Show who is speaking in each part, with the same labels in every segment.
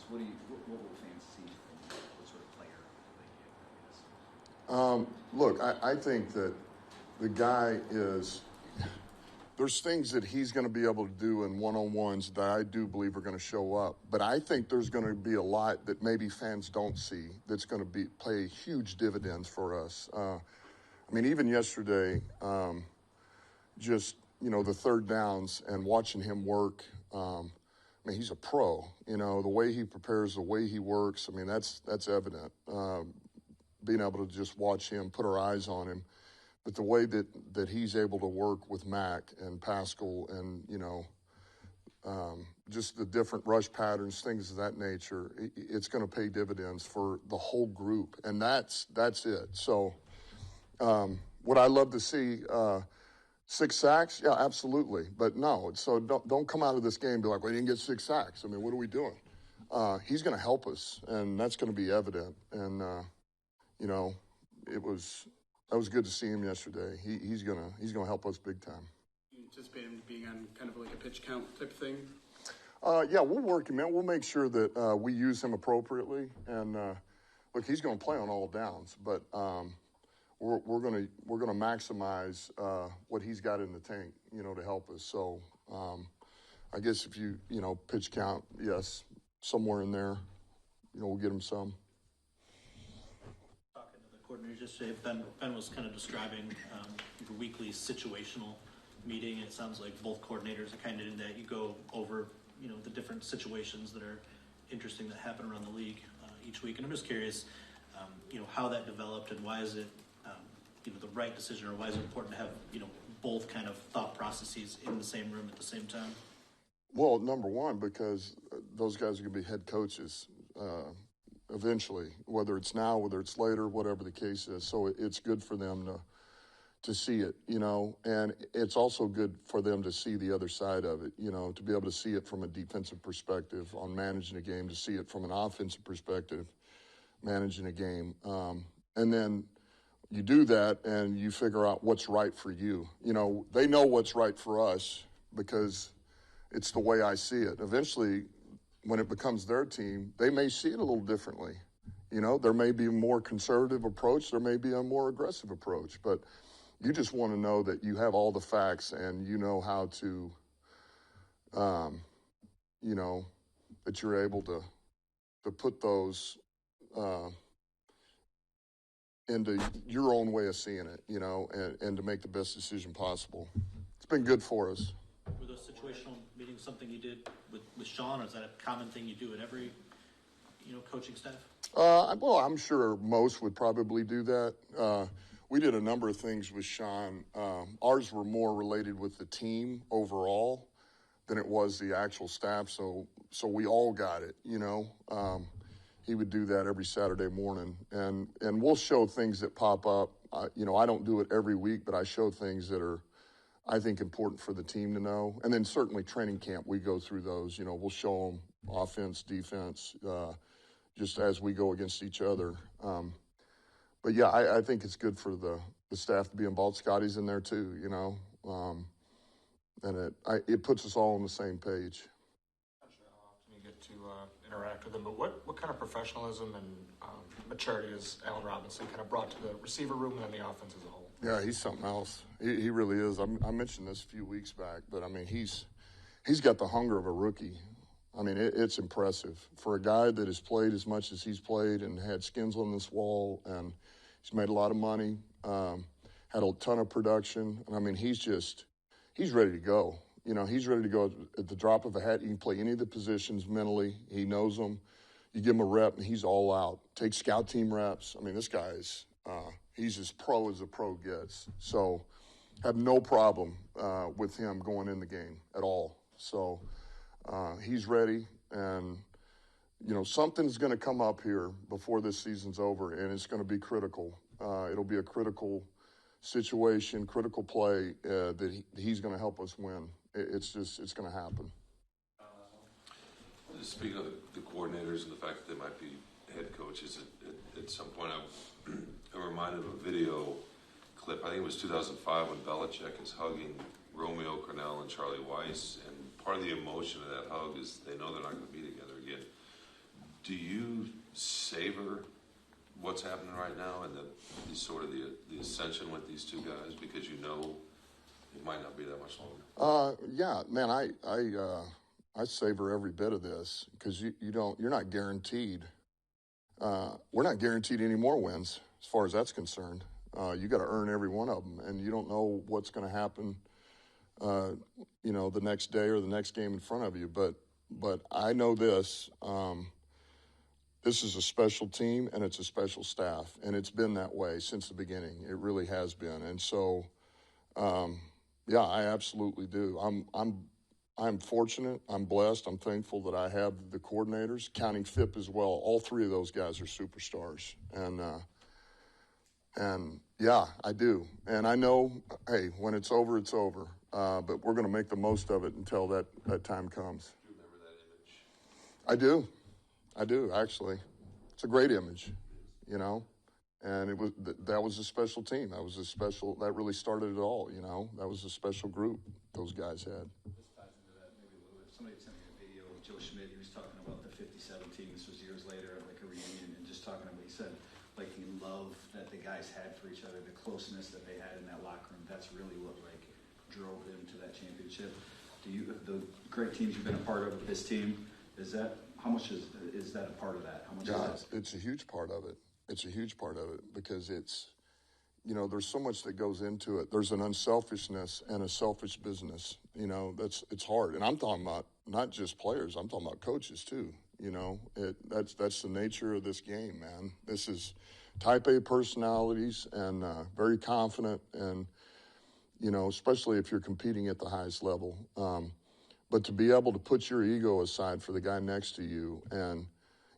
Speaker 1: What will fans see from what sort of player they get, I guess?
Speaker 2: Look, I think that the guy is. There's things that he's going to be able to do in one-on-ones that I do believe are going to show up. But I think there's going to be a lot that maybe fans don't see that's going to play huge dividends for us. I mean, even yesterday, just, the third downs and watching him work, I mean, he's a pro. The way he prepares, the way he works, I mean, that's evident. Being able to just watch him, put our eyes on him. But the way that he's able to work with Mac and Pascal and, just the different rush patterns, things of that nature, it's going to pay dividends for the whole group. And that's it. So would I love to see 6 sacks? Yeah, absolutely. But no, so don't come out of this game and be like, well, he didn't get 6 sacks. I mean, what are we doing? He's going to help us, and that's going to be evident. And, that was good to see him yesterday. He's gonna help us big time.
Speaker 3: You anticipate him being on kind of like a pitch count type thing?
Speaker 2: Yeah, we'll work him in. We'll make sure that we use him appropriately. And look, he's going to play on all downs, but we're going to maximize what he's got in the tank, to help us. So I guess if you pitch count, yes, somewhere in there, we'll get him some.
Speaker 4: Coordinators yesterday, Ben was kind of describing your weekly situational meeting. It sounds like both coordinators are kind of in that. You go over, the different situations that are interesting that happen around the league each week. And I'm just curious, how that developed and why is it, the right decision, or why is it important to have, both kind of thought processes in the same room at the same time?
Speaker 2: Well, number one, because those guys are going to be head coaches. Eventually, whether it's now, whether it's later, whatever the case is. So it's good for them to see it, and it's also good for them to see the other side of it, to be able to see it from a defensive perspective on managing a game, to see it from an offensive perspective, managing a game. And then you do that and you figure out what's right for you. They know what's right for us because it's the way I see it. Eventually, when it becomes their team, they may see it a little differently. There may be a more conservative approach. There may be a more aggressive approach. But you just want to know that you have all the facts and you know how to, that you're able to put those into your own way of seeing it, and to make the best decision possible. It's been good for us.
Speaker 4: Were those situational meetings something you did with Sean, or is that a common thing you do at every, coaching staff?
Speaker 2: Well, I'm sure most would probably do that. We did a number of things with Sean. Ours were more related with the team overall than it was the actual staff, so we all got it, He would do that every Saturday morning, and we'll show things that pop up. I don't do it every week, but I show things that are, I think, important for the team to know. And then certainly training camp, we go through those. We'll show them offense, defense, just as we go against each other. But, yeah, I think it's good for the staff to be involved. Scotty's in there too, and it puts us all on the same page.
Speaker 5: Not sure how often you get to interact with him, but what kind of professionalism and maturity has Allen Robinson kind of brought to the receiver room and then the offense as a whole?
Speaker 2: Yeah, he's something else. He really is. I mentioned this a few weeks back, but, I mean, he's got the hunger of a rookie. I mean, it's impressive. For a guy that has played as much as he's played and had skins on this wall, and he's made a lot of money, had a ton of production. And, I mean, he's ready to go. He's ready to go at the drop of a hat. He can play any of the positions mentally. He knows them. You give him a rep, and he's all out. Take scout team reps. I mean, this guy is he's as pro as a pro gets. So have no problem with him going in the game at all. So he's ready, and, something's going to come up here before this season's over, and it's going to be critical. It'll be a critical situation, critical play that he's going to help us win. It's going to happen.
Speaker 6: Speaking of the coordinators and the fact that they might be head coaches, at some point I'm reminded of a video clip. I think it was 2005 when Belichick is hugging Romeo Crennel and Charlie Weiss, and part of the emotion of that hug is they know they're not going to be together again. Do you savor what's happening right now and the sort of the ascension with these two guys because you know it might not be that much longer?
Speaker 2: Yeah, man, I savor every bit of this because you're not guaranteed. We're not guaranteed any more wins as far as that's concerned. You got to earn every one of them, and you don't know what's going to happen, the next day or the next game in front of you. But I know this. This is a special team and it's a special staff, and it's been that way since the beginning. It really has been, and so, yeah, I absolutely do. I'm fortunate. I'm blessed. I'm thankful that I have the coordinators, counting Phipp as well. All three of those guys are superstars, and yeah, I do. And I know, hey, when it's over, it's over. But we're going to make the most of it until that time comes.
Speaker 6: Do you remember that image?
Speaker 2: I do, actually. It's a great image, and that was a special team. That really started it all, That was a special group those guys had.
Speaker 1: This ties into that maybe a little bit. Somebody sent me a video of Joe Schmidt. He was talking about the 57 team. This was years later, like a reunion, and just talking about, he said, like, the love that the guys had for each other, the closeness that they had in that locker room. That's really what, drove him to that championship. The great teams you've been a part of with this team, how much is that a part of that? How much is that?
Speaker 2: It's a huge part of it. It's a huge part of it because it's, there's so much that goes into it. There's an unselfishness and a selfish business. It's hard. And I'm talking about not just players. I'm talking about coaches too. That's the nature of this game, man. This is type A personalities and very confident and, especially if you're competing at the highest level. But to be able to put your ego aside for the guy next to you and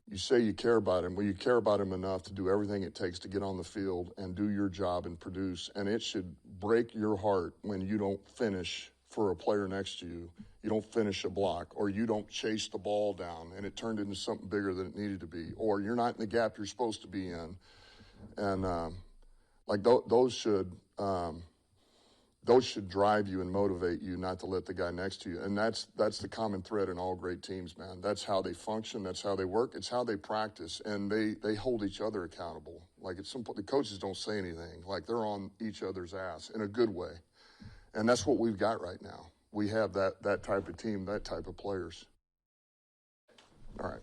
Speaker 2: you say you care about him, well, you care about him enough to do everything it takes to get on the field and do your job and produce. And it should break your heart when you don't finish for a player next to you. You don't finish a block, or you don't chase the ball down and it turned into something bigger than it needed to be, or you're not in the gap you're supposed to be in. And those should drive you and motivate you not to let the guy next to you. And that's the common thread in all great teams, man. That's how they function. That's how they work. It's how they practice. And they hold each other accountable. Like, at some point, the coaches don't say anything. Like, they're on each other's ass in a good way. And that's what we've got right now. We have that type of team, that type of players. All right.